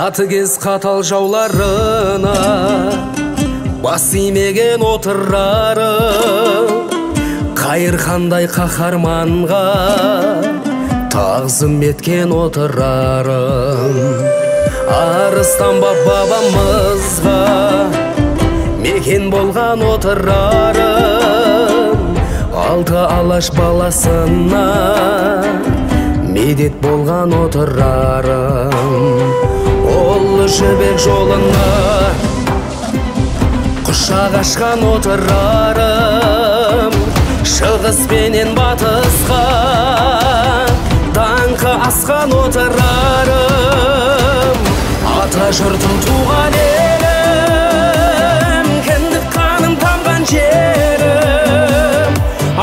Қатыгез қатал жауларына бас имеген отырарым, қайырқандай қаһарманға тағзым еткен отырарым. Арыстан бабамызға мекен болған отырарым, алты алаш баласына медет болған отырарым. Ол жібек жолына құшақ ашқан отырарым, шығыс пенен батысқа даңқы асқан отырарым. Ата жұртым туған елім, кіндік қаным тамған жерім,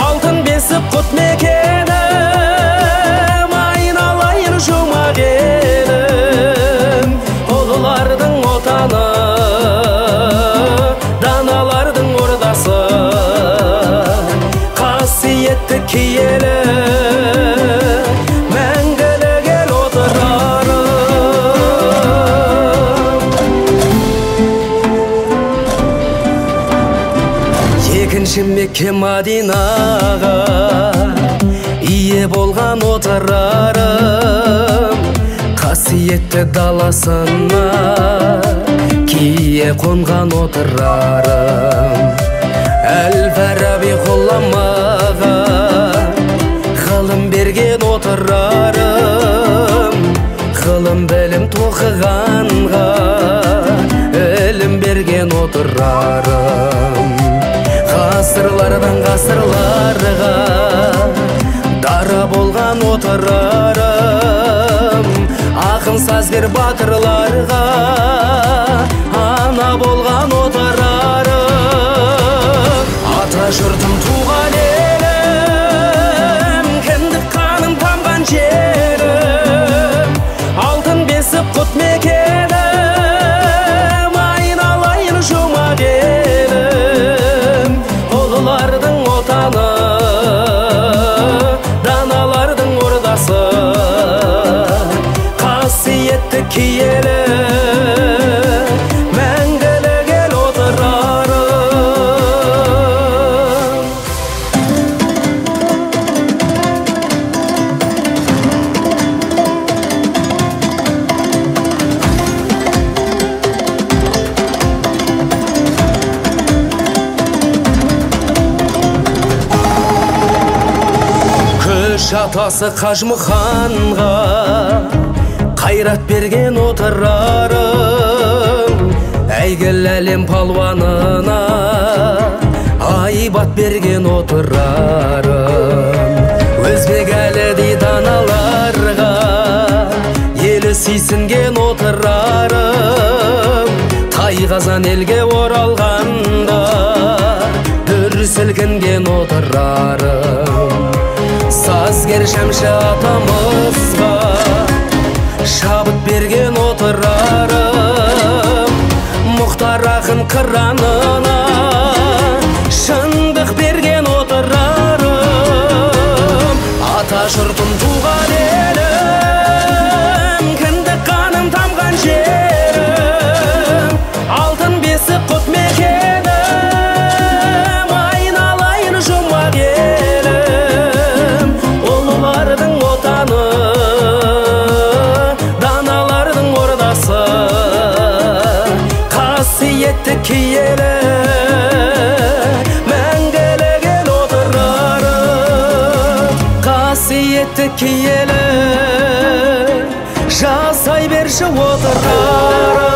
алтын бесік құт мекенім, айналайын жұмақ елім. Ұлылардың отаны, даналардың ордасы, қасиетті киелі мәңгілік ел отырарым. Екінші Мекке Мадинаға ие болған отырарым, қасиетті даласына кие қонған отырарым. Әл-Фараби ғұламаға ғылым берген отырарым, ғылым білім тоқығанға ілім берген отырарым. Ғасырлардан ғасырларға дара болған отырарым, ақын сазгер батырларға ана болған отырарым. Ата жұртым туған елім, кіндік қаным тамған жерім, алтын бесік құт мекенім, айналайын жұмақ елім. Ұлылардың отаны, даналардың ордасы, қасиетті киелі мәңгілік ел отырарым. Күш атасы Қажымұханға қайрат берген отырарым, әйгілі әлем палуанына айбат берген отырарым. Өзбек әлі даналарға елі сүйсінген отырарым, Тайқазан елге оралғанда дүр сілкінген отырарым. Сазгер Шәмші атамызға шабыт берген отырарым, Мұхтар ақын қыранына шындық берген отырарым. Ата жұртым туған елім, кіндік қаным тамған жерім, алтын бесік құт мекенім, айналайын жұмақ елім. Ұлылардың отаны, даналардың ордасы, қасиетті киелі мәңгілік ел отырарым. Қасиетті киелі жасай берші отырарым.